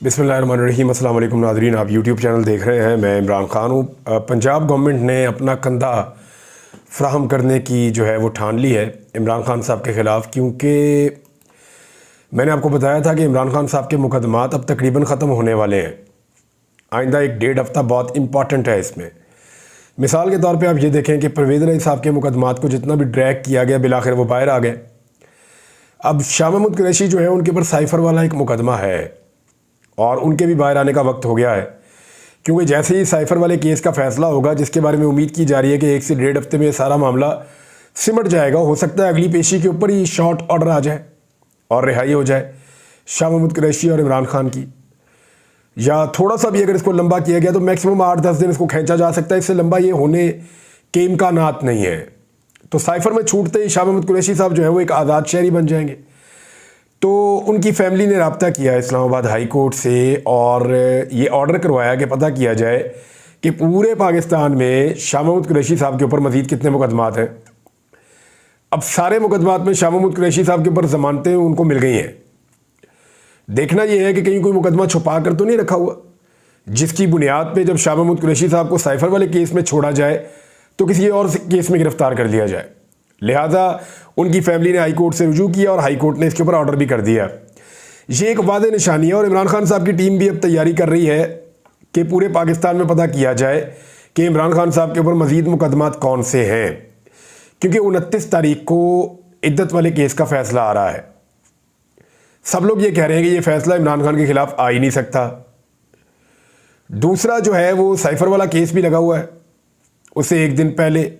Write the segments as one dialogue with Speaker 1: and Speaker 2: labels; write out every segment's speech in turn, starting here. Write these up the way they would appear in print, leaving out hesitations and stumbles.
Speaker 1: बिस्मिल्लाहिर्रहमानिर्रहीम। अस्सलाम वालेकुम नाज़रीन, आप यूट्यूब चैनल देख रहे हैं। मैं इमरान खान हूँ। पंजाब गवर्नमेंट ने अपना कंधा फ्राहम करने की जो है वो ठान ली है इमरान खान साहब के ख़िलाफ़, क्योंकि मैंने आपको बताया था कि इमरान खान साहब के मुकदमात अब तकरीबन ख़त्म होने वाले हैं। आइंदा 1-1.5 हफ़्ता बहुत इंपॉर्टेंट है इसमें। मिसाल के तौर पे आप ये देखें कि परवेज़ इलाही साहब के मुकदमात को जितना भी ड्रैग किया गया, बिलाखिर वो बाहर आ गए। अब शाह महमूद कुरैशी जो है उनके ऊपर साइफ़र वाला एक मुकदमा है और उनके भी बाहर आने का वक्त हो गया है, क्योंकि जैसे ही साइफ़र वाले केस का फ़ैसला होगा, जिसके बारे में उम्मीद की जा रही है कि 1 से 1.5 हफ्ते में सारा मामला सिमट जाएगा। हो सकता है अगली पेशी के ऊपर ही शॉर्ट ऑर्डर आ जाए और रिहाई हो जाए शाह महमूद कुरैशी और इमरान खान की, या थोड़ा सा भी अगर इसको लंबा किया गया तो मैक्सिमम 8-10 दिन इसको खींचा जा सकता है। इससे लंबा ये होने के इम्कानात नहीं है। तो साइफ़र में छूटते ही शाह महमूद कुरैशी साहब जो है वो एक आज़ाद शहरी बन जाएंगे। तो उनकी फैमिली ने रब्ता किया इस्लामाबाद हाई कोर्ट से और ये ऑर्डर करवाया कि पता किया जाए कि पूरे पाकिस्तान में शाह महमूद कुरैशी साहब के ऊपर मज़ीद कितने मुकदमात हैं। अब सारे मुकदमात में शाह महमूद कुरैशी साहब के ऊपर ज़मानतें उनको मिल गई हैं। देखना यह है कि कहीं कोई मुकदमा छुपा कर तो नहीं रखा हुआ, जिसकी बुनियाद पे जब शाह महमूद कुरैशी साहब को साइफ़र वाले केस में छोड़ा जाए तो किसी और केस में गिरफ्तार कर लिया जाए। लिहाजा उनकी फैमिली ने हाई कोर्ट से रुजू किया और हाई कोर्ट ने इसके ऊपर ऑर्डर भी कर दिया। ये एक वादे निशानी है और इमरान खान साहब की टीम भी अब तैयारी कर रही है कि पूरे पाकिस्तान में पता किया जाए कि इमरान खान साहब के ऊपर मज़ीद मुकदमात कौन से हैं, क्योंकि 29 तारीख को इद्दत वाले केस का फ़ैसला आ रहा है। सब लोग ये कह रहे हैं कि ये फ़ैसला इमरान खान के ख़िलाफ़ आ ही नहीं सकता। दूसरा जो है वो साइफ़र वाला केस भी लगा हुआ है, उससे एक दिन पहले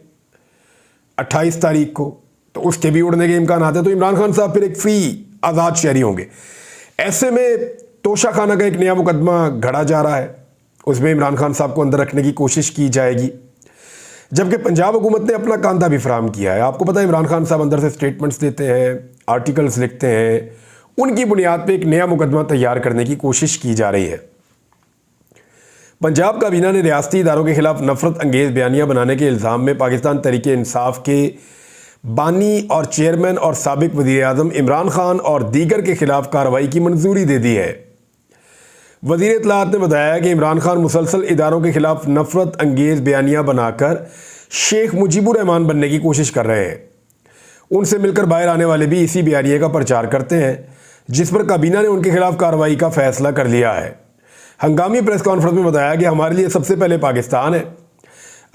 Speaker 1: 28 तारीख को, तो उसके भी उड़ने के इम्कान आते हैं। तो इमरान खान साहब फिर एक फ्री आज़ाद शहरी होंगे। ऐसे में तोशा खाना का एक नया मुकदमा घड़ा जा रहा है, उसमें इमरान खान साहब को अंदर रखने की कोशिश की जाएगी, जबकि पंजाब हुकूमत ने अपना कांधा भी फराहम किया है। आपको पता है इमरान खान साहब अंदर से स्टेटमेंट्स देते हैं, आर्टिकल्स लिखते हैं, उनकी बुनियाद पर एक नया मुकदमा तैयार करने की कोशिश की जा रही है। पंजाब काबीना ने रियासती इदारों के खिलाफ नफरत अंगेज़ बयानियाँ बनाने के इल्ज़ाम में पाकिस्तान तहरीक-ए-इंसाफ के बानी और चेयरमैन और साबिक वज़ीर-ए-आज़म इमरान खान और दीगर के खिलाफ कार्रवाई की मंजूरी दे दी है। वज़ीर इत्तलाआत ने बताया कि इमरान खान मुसलसल इदारों के खिलाफ नफरत अंगेज़ बयानियाँ बनाकर शेख मुजीबुर रहमान बनने की कोशिश कर रहे हैं। उनसे मिलकर बाहर आने वाले भी इसी बयानिए का प्रचार करते हैं, जिस पर काबीना ने उनके खिलाफ कार्रवाई का फैसला कर लिया है। हंगामी प्रेस कॉन्फ्रेंस में बताया कि हमारे लिए सबसे पहले पाकिस्तान है,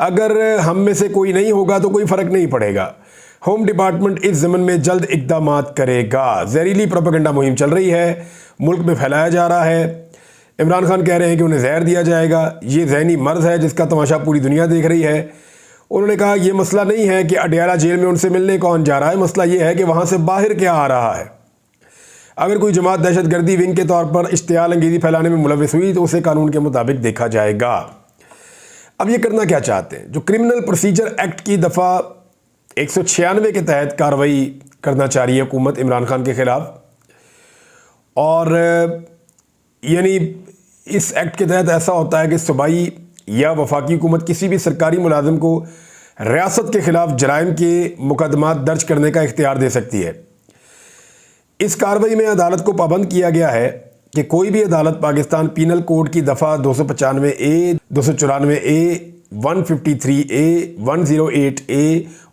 Speaker 1: अगर हम में से कोई नहीं होगा तो कोई फ़र्क नहीं पड़ेगा। होम डिपार्टमेंट इस ज़मन में जल्द इक़दामात करेगा। जहरीली प्रोपेगेंडा मुहिम चल रही है, मुल्क में फैलाया जा रहा है। इमरान खान कह रहे हैं कि उन्हें जहर दिया जाएगा। ये ज़हनी मर्ज़ है जिसका तमाशा पूरी दुनिया देख रही है। उन्होंने कहा ये मसला नहीं है कि अडयाला जेल में उनसे मिलने कौन जा रहा है, मसला ये है कि वहाँ से बाहर क्या आ रहा है। अगर कोई जमात दहशतगर्दी विंग के तौर पर इश्तियाल अंगेज़ी फैलाने में मुलविस हुई तो उसे कानून के मुताबिक देखा जाएगा। अब ये करना क्या चाहते हैं? जो क्रिमिनल प्रोसीजर एक्ट की दफ़ा 196 के तहत कार्रवाई करना चाह रही है हुकूमत इमरान खान के ख़िलाफ़, और यानी इस एक्ट के तहत ऐसा होता है कि सूबाई या वफाकी हुकूमत किसी भी सरकारी मुलाजिम को रियासत के ख़िलाफ़ जराइम के मुकदमात दर्ज करने का इख्तियार दे सकती है। इस कार्रवाई में अदालत को पाबंद किया गया है कि कोई भी अदालत पाकिस्तान पीनल कोड की दफ़ा 295A, 294A, 153A, 108A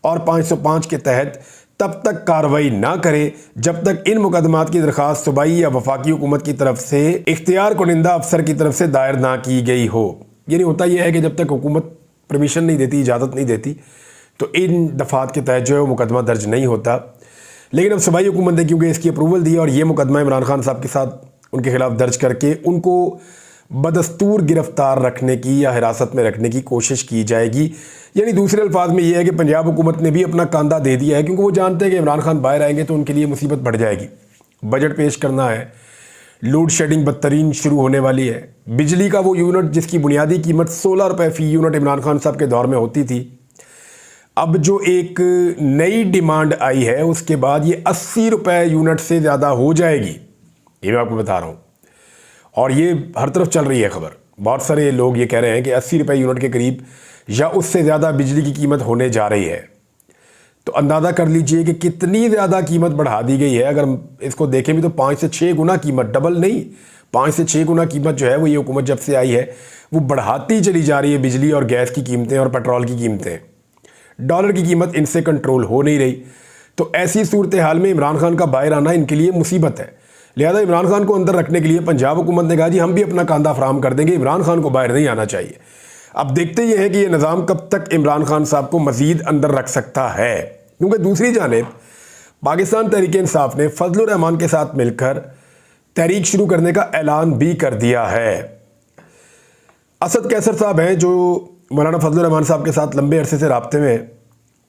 Speaker 1: और 505 के तहत तब तक कार्रवाई ना करे जब तक इन मुकदमात की दरख्वास्त सूबाई या वफाकी हुकूमत की तरफ से इख्तियार कुनिंदा अफसर की तरफ से दायर ना की गई हो। यानी होता यह है कि जब तक हुकूमत परमिशन नहीं देती, इजाज़त नहीं देती, तो इन दफ़ात के तहत जो है वो मुकदमा दर्ज नहीं होता। लेकिन अब सूबाई हुकूमत ने क्योंकि इसकी अप्रूवल दी और ये मुकदमा इमरान खान साहब के साथ उनके खिलाफ दर्ज करके उनको बदस्तूर गिरफ्तार रखने की या हिरासत में रखने की कोशिश की जाएगी। यानी दूसरे अल्फाज में ये है कि पंजाब हुकूमत ने भी अपना कांधा दे दिया है, क्योंकि वो जानते हैं कि इमरान खान बाहर आएंगे तो उनके लिए मुसीबत बढ़ जाएगी। बजट पेश करना है, लोड शेडिंग बदतरीन शुरू होने वाली है। बिजली का वो यूनिट जिसकी बुनियादी कीमत 16 रुपये फ़ी यूनिट इमरान खान साहब के दौर में होती थी, अब जो एक नई डिमांड आई है उसके बाद ये 80 रुपये यूनिट से ज़्यादा हो जाएगी। ये मैं आपको बता रहा हूँ, और ये हर तरफ चल रही है खबर। बहुत सारे लोग ये कह रहे हैं कि 80 रुपये यूनिट के करीब या उससे ज़्यादा बिजली की कीमत होने जा रही है। तो अंदाज़ा कर लीजिए कि कितनी ज़्यादा कीमत बढ़ा दी गई है। अगर इसको देखें भी तो 5 से 6 गुना कीमत, डबल नहीं, 5 से 6 गुना कीमत जो है वो ये हुकूमत जब से आई है वो बढ़ाती चली जा रही है। बिजली और गैस की कीमतें और पेट्रोल की कीमतें, डॉलर की कीमत इनसे कंट्रोल हो नहीं रही। तो ऐसी सूरत हाल में इमरान खान का बाहर आना इनके लिए मुसीबत है। लिहाजा इमरान खान को अंदर रखने के लिए पंजाब हुकूमत ने कहा जी हम भी अपना कांधा फराहम कर देंगे, इमरान खान को बाहर नहीं आना चाहिए। अब देखते ये है कि ये निज़ाम कब तक इमरान खान साहब को मजीद अंदर रख सकता है, क्योंकि दूसरी जानिब पाकिस्तान तहरीक इंसाफ ने फजलुर रहमान के साथ मिलकर तहरीक शुरू करने का ऐलान भी कर दिया है। असद कैसर साहब हैं जो मौलाना फजलुर रहमान साहब के साथ लंबे अरसे से राब्ते में हैं।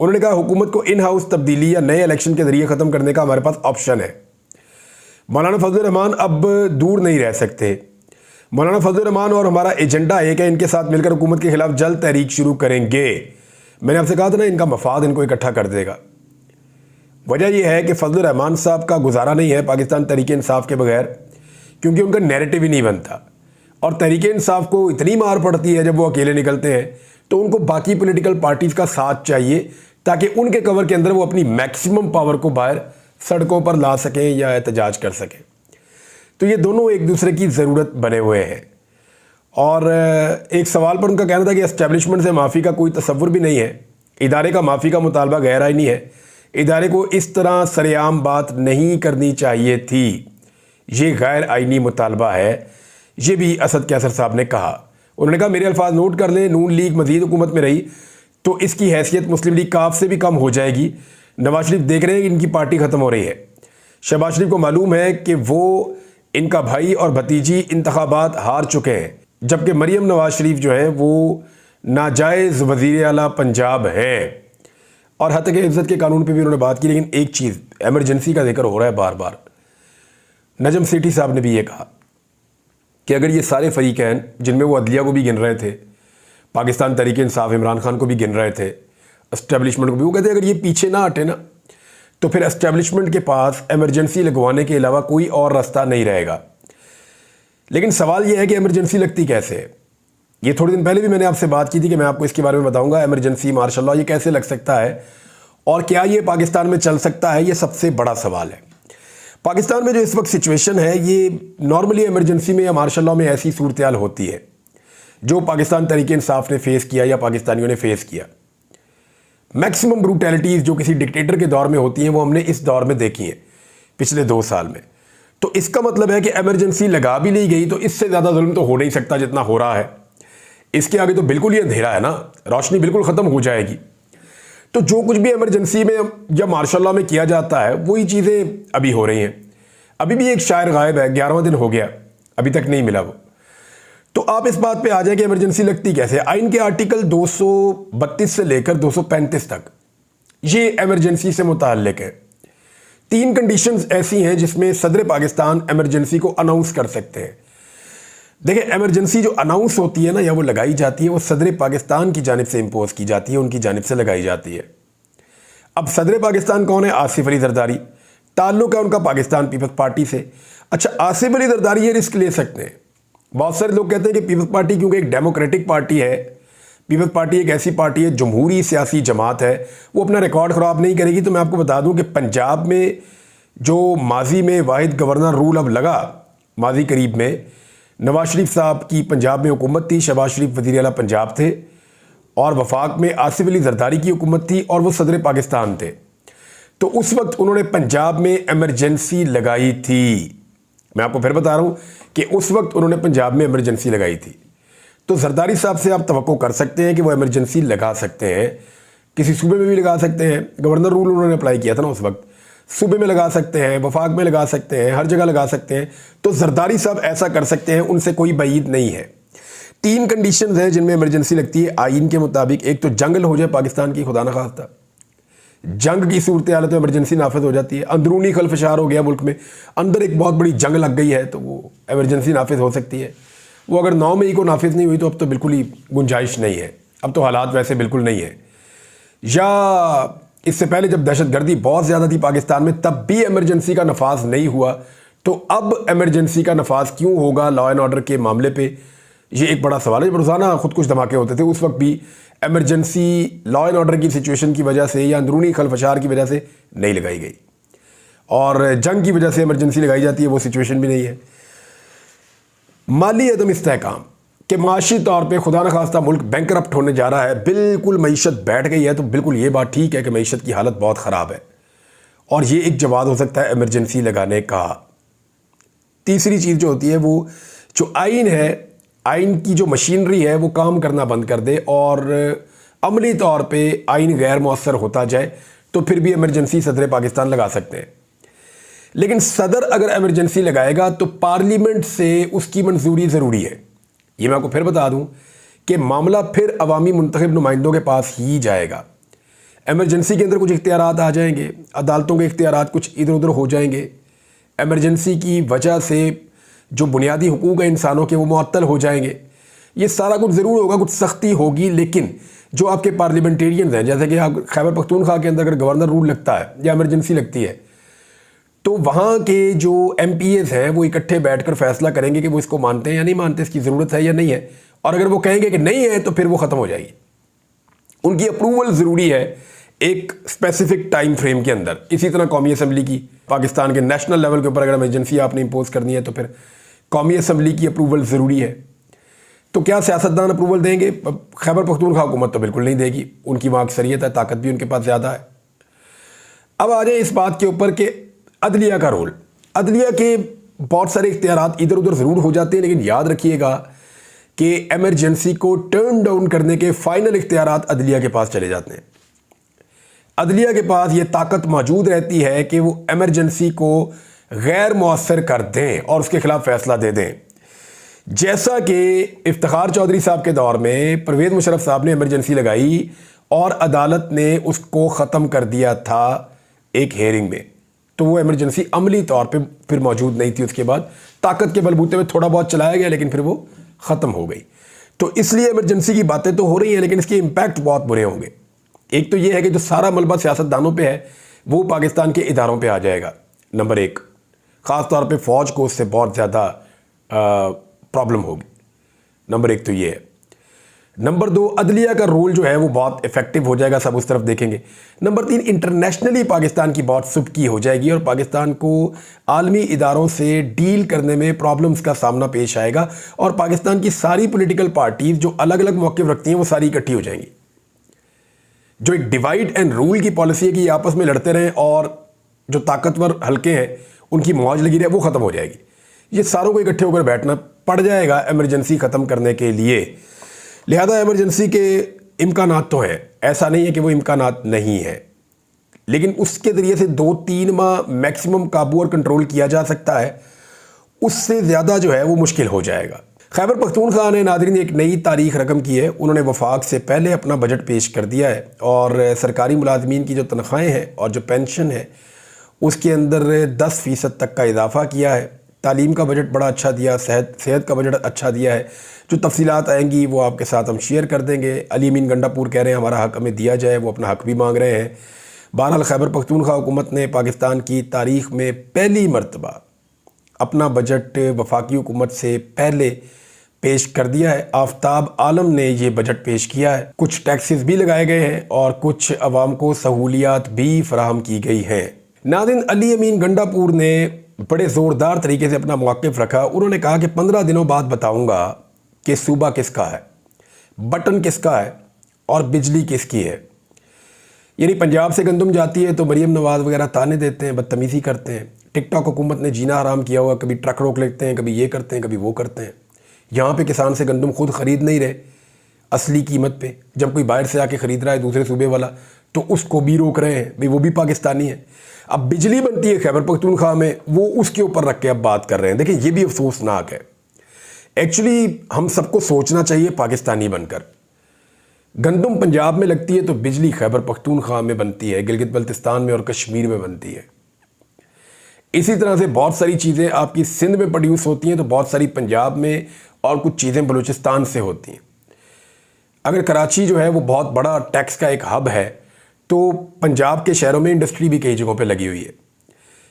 Speaker 1: उन्होंने कहा हुकूमत को इन हाउस तब्दीली या नए इलेक्शन के जरिए ख़त्म करने का हमारे पास ऑप्शन है। मौलाना फजलुर रहमान अब दूर नहीं रह सकते। मौलाना फजलुर रहमान और हमारा एजेंडा एक है, इनके साथ मिलकर हुकूमत के खिलाफ जल्द तहरीक शुरू करेंगे। मैंने आपसे कहा था ना इनका मफाद इनको इकट्ठा कर देगा। वजह यह है कि फजलुर रहमान साहब का गुजारा नहीं है पाकिस्तान तहरीक इंसाफ के बगैर, क्योंकि उनका नैरेटिव ही नहीं बनता। और तहरीक इंसाफ को इतनी मार पड़ती है जब वो अकेले निकलते हैं, तो उनको बाकी पॉलिटिकल पार्टीज़ का साथ चाहिए ताकि उनके कवर के अंदर वो अपनी मैक्सिमम पावर को बाहर सड़कों पर ला सकें या एहतजाज कर सकें। तो ये दोनों एक दूसरे की ज़रूरत बने हुए हैं। और एक सवाल पर उनका कहना था कि एस्टेब्लिशमेंट से माफ़ी का कोई तसव्वुर भी नहीं है, इदारे का माफ़ी का मुतालबा गैर आईनी है, इदारे को इस तरह सरेआम बात नहीं करनी चाहिए थी, ये गैर आईनी मुतालबा है। ये भी असद कैसर साहब ने कहा। उन्होंने कहा मेरे अल्फाज नोट कर लें, नून लीग मजीद हुकूमत में रही तो इसकी हैसियत मुस्लिम लीग काफ से भी कम हो जाएगी। नवाज शरीफ देख रहे हैं कि इनकी पार्टी ख़त्म हो रही है। शहबाज शरीफ को मालूम है कि वो इनका भाई और भतीजी इंतखाबात हार चुके हैं, जबकि मरियम नवाज शरीफ जो है वो नाजायज़ वज़ीर आला पंजाब हैं। और हद तक इज़्ज़त के कानून पे भी उन्होंने बात की। लेकिन एक चीज़, एमरजेंसी का जिक्र हो रहा है बार बार। नजम सेठी साहब ने भी ये कहा कि अगर ये सारे फरीकैन जिनमें वो अदलिया को भी गिन रहे थे, पाकिस्तान तहरीक इंसाफ इमरान खान को भी गिन रहे थे, एस्टेब्लिशमेंट को भी, वो कहते अगर ये पीछे ना हटे ना तो फिर एस्टेब्लिशमेंट के पास एमरजेंसी लगवाने के अलावा कोई और रास्ता नहीं रहेगा। लेकिन सवाल ये है कि एमरजेंसी लगती कैसे है। ये थोड़े दिन पहले भी मैंने आपसे बात की थी कि मैं आपको इसके बारे में बताऊंगा। एमरजेंसी मार्शल लॉ ये कैसे लग सकता है और क्या ये पाकिस्तान में चल सकता है, ये सबसे बड़ा सवाल है। पाकिस्तान में जो इस वक्त सिचुएशन है, ये नॉर्मली एमरजेंसी में या मार्शल लॉ में ऐसी सूरत हाल होती है जो पाकिस्तान तहरीक इंसाफ ने फेस किया या पाकिस्तानियों ने फेस किया। मैक्सिमम ब्रूटैलिटीज़ जो किसी डिक्टेटर के दौर में होती हैं वो हमने इस दौर में देखी हैं पिछले 2 साल में। तो इसका मतलब है कि एमरजेंसी लगा भी ली गई तो इससे ज़्यादा जुल्म तो हो नहीं सकता जितना हो रहा है। इसके आगे तो बिल्कुल ही अंधेरा है ना, रोशनी बिल्कुल ख़त्म हो जाएगी। तो जो कुछ भी एमरजेंसी में या मार्शल लॉ में किया जाता है वही चीज़ें अभी हो रही हैं। अभी भी एक शायर गायब है, 11वां दिन हो गया, अभी तक नहीं मिला वो। तो आप इस बात पे आ जाए कि एमरजेंसी लगती कैसे। आइन के आर्टिकल 232 से लेकर 235 तक ये एमरजेंसी से मुताल्लिक है। 3 कंडीशंस ऐसी हैं जिसमें सदर पाकिस्तान एमरजेंसी को अनाउंस कर सकते हैं। देखिए, एमरजेंसी जो अनाउंस होती है ना या वो लगाई जाती है, वो सदर पाकिस्तान की जानिब से इम्पोज की जाती है, उनकी जानिब से लगाई जाती है। अब सदर पाकिस्तान कौन है? आसिफ अली जरदारी। ताल्लुक है उनका पाकिस्तान पीपल्स पार्टी से। अच्छा, आसिफ अली जरदारी ये रिस्क ले सकते हैं। बहुत सारे लोग कहते हैं कि पीपल्स पार्टी क्योंकि एक डेमोक्रेटिक पार्टी है, पीपल्स पार्टी एक ऐसी पार्टी है, जमहूरी सियासी जमात है, वो अपना रिकॉर्ड ख़राब नहीं करेगी। तो मैं आपको बता दूं कि पंजाब में जो माजी में वाहिद गवर्नर रूल अब लगा, माजी करीब में नवाज शरीफ साहब की पंजाब में हुकूमत थी, शहबाज शरीफ वज़ीर आला पंजाब थे, और वफाक में आसिफ अली जरदारी की हुकूमत थी और वो सदर पाकिस्तान थे। तो उस वक्त उन्होंने पंजाब में एमरजेंसी लगाई थी। मैं आपको फिर बता रहा हूँ कि उस वक्त उन्होंने पंजाब में एमरजेंसी लगाई थी। तो जरदारी साहब से आप तवक्को कर सकते हैं कि वो एमरजेंसी लगा सकते हैं। किसी सूबे में भी लगा सकते हैं, गवर्नर रूल उन्होंने अप्लाई किया था ना उस वक्त, सूबे में लगा सकते हैं, वफाक में लगा सकते हैं, हर जगह लगा सकते हैं। तो जरदारी साहब ऐसा कर सकते हैं, उनसे कोई बईद नहीं है। 3 कंडीशंस हैं जिनमें एमरजेंसी लगती है आइन के मुताबिक। एक तो जंग हो जाए पाकिस्तान की, खुदा न खास्ता जंग की सूरत हाल तो एमरजेंसी नाफिज हो जाती है। अंदरूनी खलफशार हो गया मुल्क में, अंदर एक बहुत बड़ी जंग लग गई है तो वो एमरजेंसी नाफिज हो सकती है। वो अगर 9 मई को नाफिज नहीं हुई तो अब तो बिल्कुल ही गुंजाइश नहीं है, अब तो हालात वैसे बिल्कुल नहीं है। या इससे पहले जब दहशतगर्दी बहुत ज़्यादा थी पाकिस्तान में तब भी एमरजेंसी का नफाज नहीं हुआ, तो अब एमरजेंसी का नफाज क्यों होगा लॉ एंड ऑर्डर के मामले पे, ये एक बड़ा सवाल है। जब रोज़ाना खुद कुछ धमाके होते थे उस वक्त भी एमरजेंसी लॉ एंड ऑर्डर की सिचुएशन की वजह से या अंदरूनी खलफशार की वजह से नहीं लगाई गई, और जंग की वजह से एमरजेंसी लगाई जाती है, वो सिचुएशन भी नहीं है। माली अदम इस्तेहकाम कि माशी तौर पे खुदा न खास्ता मुल्क बैंकरप्ट होने जा रहा है, बिल्कुल मईशत बैठ गई है, तो बिल्कुल ये बात ठीक है कि मईशत की हालत बहुत ख़राब है और ये एक जवाब हो सकता है इमरजेंसी लगाने का। तीसरी चीज़ जो होती है वो जो आइन है, आइन की जो मशीनरी है वो काम करना बंद कर दे और अमली तौर पे आइन गैर मौसर होता जाए, तो फिर भी इमरजेंसी सदर पाकिस्तान लगा सकते हैं। लेकिन सदर अगर इमरजेंसी लगाएगा तो पार्लियामेंट से उसकी मंजूरी ज़रूरी है। ये मैं आपको फिर बता दूं कि मामला फिर अवामी मुंतखब नुमाइंदों के पास ही जाएगा। इमरजेंसी के अंदर कुछ इख्तियारात आ जाएंगे, अदालतों के इख्तियारात कुछ इधर उधर हो जाएंगे। इमरजेंसी की वजह से जो बुनियादी हुकूक है इंसानों के वो मुअत्तल हो जाएंगे। ये सारा कुछ ज़रूर होगा, कुछ सख्ती होगी, लेकिन जो आपके पार्लियामेंटेरियंस हैं, जैसे कि आप खैबर पख्तूनख्वा के अंदर अगर गवर्नर रूल लगता है या इमरजेंसी लगती है, तो वहाँ के जो MPAs हैं वो इकट्ठे बैठकर फैसला करेंगे कि वो इसको मानते हैं या नहीं मानते, इसकी ज़रूरत है या नहीं है। और अगर वो कहेंगे कि नहीं है तो फिर वो ख़त्म हो जाएगी। उनकी अप्रूवल ज़रूरी है एक स्पेसिफिक टाइम फ्रेम के अंदर। इसी तरह कौमी असम्बली की, पाकिस्तान के नेशनल लेवल के ऊपर अगर इमरजेंसी आपने इम्पोज करनी है तो फिर कौमी असम्बली की अप्रूवल ज़रूरी है। तो क्या सियासतदान अप्रूवल देंगे? खैबर पख्तूनख्वा हुकूमत तो बिल्कुल नहीं देगी, उनकी वहाँ अक्सरियत है, ताकत भी उनके पास ज़्यादा है। अब आ जाए इस बात के ऊपर कि अदलिया का रोल। अदलिया के बहुत सारे इख्तियारात इधर उधर ज़रूर हो जाते हैं, लेकिन याद रखिएगा कि इमरजेंसी को टर्न डाउन करने के फाइनल इख्तियारात अदलिया के पास चले जाते हैं। अदलिया के पास ये ताकत मौजूद रहती है कि वो इमरजेंसी को गैर मौसर कर दें और उसके खिलाफ फैसला दे दें। जैसा कि इफ्तिखार चौधरी साहब के दौर में परवेज़ मुशर्रफ साहब ने इमरजेंसी लगाई और अदालत ने उसको ख़त्म कर दिया था एक हेयरिंग में, तो वो इमरजेंसी अमली तौर पे फिर मौजूद नहीं थी। उसके बाद ताकत के बलबूते में थोड़ा बहुत चलाया गया, लेकिन फिर वो ख़त्म हो गई। तो इसलिए इमरजेंसी की बातें तो हो रही हैं, लेकिन इसके इम्पैक्ट बहुत बुरे होंगे। एक तो ये है कि जो सारा मलबा सियासतदानों पे है वो पाकिस्तान के इदारों पे आ जाएगा। नंबर एक, ख़ास तौर पे फ़ौज को उससे बहुत ज़्यादा प्रॉब्लम होगी। नंबर एक तो ये है। नंबर दो, अदलिया का रोल जो है वो बहुत इफेक्टिव हो जाएगा, सब उस तरफ देखेंगे। नंबर तीन, इंटरनेशनली पाकिस्तान की बहुत सुबकी हो जाएगी और पाकिस्तान को आलमी इदारों से डील करने में प्रॉब्लम्स का सामना पेश आएगा और पाकिस्तान की सारी पॉलिटिकल पार्टीज जो अलग अलग मौक़िफ़ रखती हैं वो सारी इकट्ठी हो जाएंगी। जो एक डिवाइड एंड रूल की पॉलिसी है कि आपस में लड़ते रहें और जो ताकतवर हल्के हैं उनकी मौज लगी रहे, वो ख़त्म हो जाएगी। ये सारों को इकट्ठे होकर बैठना पड़ जाएगा इमरजेंसी ख़त्म करने के लिए। लिहाजा इमरजेंसी के इम्कानात तो हैं, ऐसा नहीं है कि वो इम्कानात नहीं है, लेकिन उसके ज़रिए से 2-3 माह मैक्सिमम काबू और कंट्रोल किया जा सकता है। उससे ज़्यादा जो है वो मुश्किल हो जाएगा। खैबर पख्तूनख्वा ने नाज़रीन एक नई तारीख रकम की है। उन्होंने वफाक से पहले अपना बजट पेश कर दिया है और सरकारी मुलाजमीन की जो तनख्वाहें हैं और जो पेंशन है उसके अंदर 10% तक का इजाफा किया है। तालीम का बजट बड़ा अच्छा दिया, सेहत का बजट अच्छा दिया है। जो तफसीलात आएंगी वो आपके साथ हम शेयर कर देंगे। अली अमीन गंडापुर कह रहे हैं हमारा हक़ हमें दिया जाए, वो अपना हक़ भी मांग रहे हैं। बहरहाल खैबर पख्तूनख्वा हुकूमत ने पाकिस्तान की तारीख़ में पहली मरतबा अपना बजट वफाकी हुकूमत से पहले पेश कर दिया है। आफ्ताब आलम ने ये बजट पेश किया है। कुछ टैक्सेस भी लगाए गए हैं और कुछ अवाम को सहूलियात भी फराहम की गई हैं। नाज़रीन, अली अमीन गंडापुर ने बड़े ज़ोरदार तरीके से अपना मौक़िफ़ रखा। उन्होंने कहा कि 15 दिनों बाद बताऊंगा कि सूबा किसका है, बटन किसका है और बिजली किसकी है। यानी पंजाब से गंदम जाती है तो मरीम नवाज वगैरह ताने देते हैं, बदतमीज़ी करते हैं। टिकटॉक हुकूमत ने जीना हराम किया हुआ, कभी ट्रक रोक लेते हैं, कभी ये करते हैं, कभी वो करते हैं। यहाँ पे किसान से गंदम खुद ख़रीद नहीं रहे असली कीमत पे, जब कोई बाहर से आके ख़रीद रहा है दूसरे सूबे वाला तो उसको भी रोक रहे हैं, भाई वो भी पाकिस्तानी है। अब बिजली बनती है खैबर पख्तूनख्वा में, वो उसके ऊपर रख के अब बात कर रहे हैं। देखिए ये भी अफसोसनाक है। एक्चुअली हम सबको सोचना चाहिए पाकिस्तानी बनकर। गंदम पंजाब में लगती है तो बिजली खैबर पख्तूनख्वा में बनती है, गिलगित बल्तिस्तान में और कश्मीर में बनती है। इसी तरह से बहुत सारी चीज़ें आपकी सिंध में प्रोड्यूस होती हैं तो बहुत सारी पंजाब में और कुछ चीज़ें बलूचिस्तान से होती हैं। अगर कराची जो है वो बहुत बड़ा टैक्स का एक हब है तो पंजाब के शहरों में इंडस्ट्री भी कई जगहों पे लगी हुई है।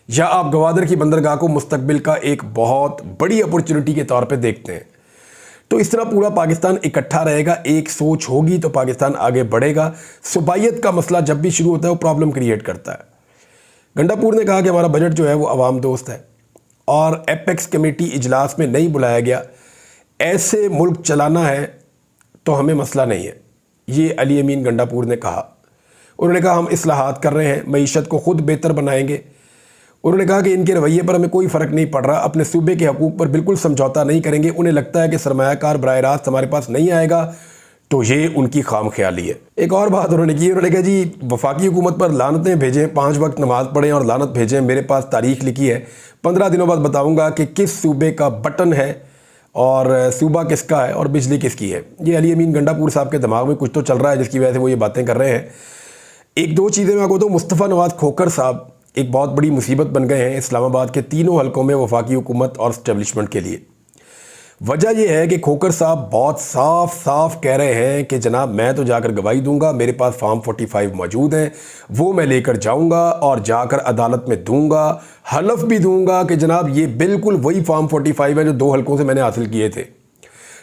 Speaker 1: या आप गवादर की बंदरगाह को मुस्तकबिल का एक बहुत बड़ी अपॉर्चुनिटी के तौर पे देखते हैं। तो इस तरह पूरा पाकिस्तान इकट्ठा रहेगा, एक सोच होगी तो पाकिस्तान आगे बढ़ेगा। सुबाइयत का मसला जब भी शुरू होता है वो प्रॉब्लम क्रिएट करता है। गंडापुर ने कहा कि हमारा बजट जो है वो अवाम दोस्त है और एपेक्स कमेटी इजलास में नहीं बुलाया गया ऐसे मुल्क चलाना है तो हमें मसला नहीं है, ये अली अमीन गंडापुर ने कहा। उन्होंने कहा हम इस्लाहात कर रहे हैं, मईशत को ख़ुद बेहतर बनाएंगे। उन्होंने कहा कि इनके रवैये पर हमें कोई फ़र्क नहीं पड़ रहा, अपने सूबे के हकूक़ पर बिल्कुल समझौता नहीं करेंगे। उन्हें लगता है कि सरमायाकार बराह रास्त हमारे पास नहीं आएगा, तो ये उनकी खाम ख्याली है। एक और बात उन्होंने की, उन्होंने कहा जी वफाकी हुकूमत पर लानतें भेजें, 5 वक्त नमाज़ पढ़ें और लानत भेजें। मेरे पास तारीख लिखी है, 15 दिनों बाद बताऊँगा कि किस सूबे का बटन है और सूबा किसका है और बिजली किसकी है। ये अली अमीन गंडापुर साहब के दिमाग में कुछ तो चल रहा है जिसकी वजह से वो ये बातें कर रहे हैं। एक दो चीज़ें मैं आपको तो मुस्तफ़ा नवाज़ खोखर साहब एक बहुत बड़ी मुसीबत बन गए हैं इस्लामाबाद के तीनों हलकों में वफाकी हुकूमत और इस्टेब्लिशमेंट के लिए। वजह यह है कि खोखर साहब बहुत साफ साफ कह रहे हैं कि जनाब मैं तो जाकर गवाही दूंगा, मेरे पास फॉर्म 45 मौजूद हैं, वो मैं लेकर जाऊंगा और जाकर अदालत में दूंगा, हलफ भी दूंगा कि जनाब ये बिल्कुल वही फॉर्म 45 है जो 2 हलकों से मैंने हासिल किए थे।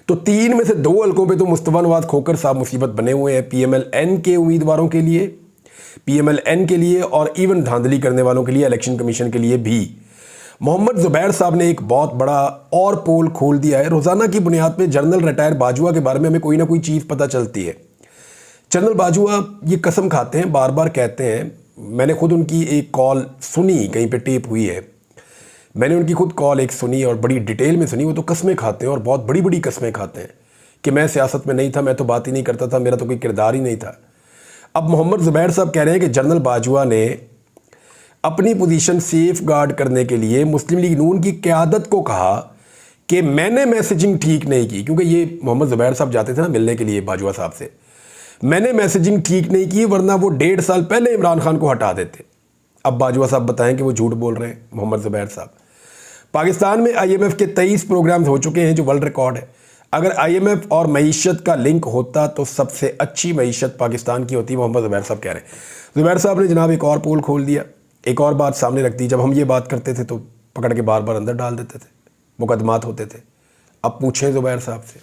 Speaker 1: तो 3 में से 2 हलकों पे तो मुस्तफ़ा नवाज़ खोखर साहब मुसीबत बने हुए हैं, PMLN के उम्मीदवारों के लिए, PMLN के लिए और इवन धांधली करने वालों के लिए, इलेक्शन कमीशन के लिए भी। मोहम्मद ज़ुबैर साहब ने एक बहुत बड़ा और पोल खोल दिया है। रोज़ाना की बुनियाद पे जनरल रिटायर बाजवा के बारे में हमें कोई ना कोई चीज़ पता चलती है। जनरल बाजवा ये कसम खाते हैं, बार बार कहते हैं, मैंने खुद उनकी एक कॉल सुनी, कहीं पे टेप हुई है, मैंने उनकी खुद कॉल एक सुनी और बड़ी डिटेल में सुनी। वो तो कस्में खाते हैं और बहुत बड़ी बड़ी कस्में खाते हैं कि मैं सियासत में नहीं था, मैं तो बात ही नहीं करता था, मेरा तो कोई किरदार ही नहीं था। अब मोहम्मद ज़ुबैर साहब कह रहे हैं कि जनरल बाजवा ने अपनी पोजीशन सेफ गार्ड करने के लिए मुस्लिम लीग नून की क़यादत को कहा कि मैंने मैसेजिंग ठीक नहीं की, क्योंकि ये मोहम्मद ज़ुबैर साहब जाते थे ना मिलने के लिए बाजवा साहब से, मैंने मैसेजिंग ठीक नहीं की वरना वो 1.5 साल पहले इमरान खान को हटा देते। अब बाजवा साहब बताएं कि वो झूठ बोल रहे हैं मोहम्मद ज़ुबैर साहब। पाकिस्तान में IMF के 23 प्रोग्राम हो चुके हैं जो वर्ल्ड रिकॉर्ड है। अगर IMF और मईशत का लिंक होता तो सबसे अच्छी मईशत पाकिस्तान की होती, मोहम्मद ज़ुबैर साहब कह रहे हैं। ज़ुबैर साहब ने जनाब एक और पोल खोल दिया, एक और बात सामने रख दी। जब हम ये बात करते थे तो पकड़ के बार बार अंदर डाल देते थे, मुकदमात होते थे। अब पूछें ज़ुबैर साहब से।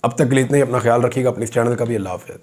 Speaker 1: अब तक के लिए इतना ही, अपना ख्याल रखिएगा, अपने इस चैनल का भी। अल्लाह हाफ़िज़।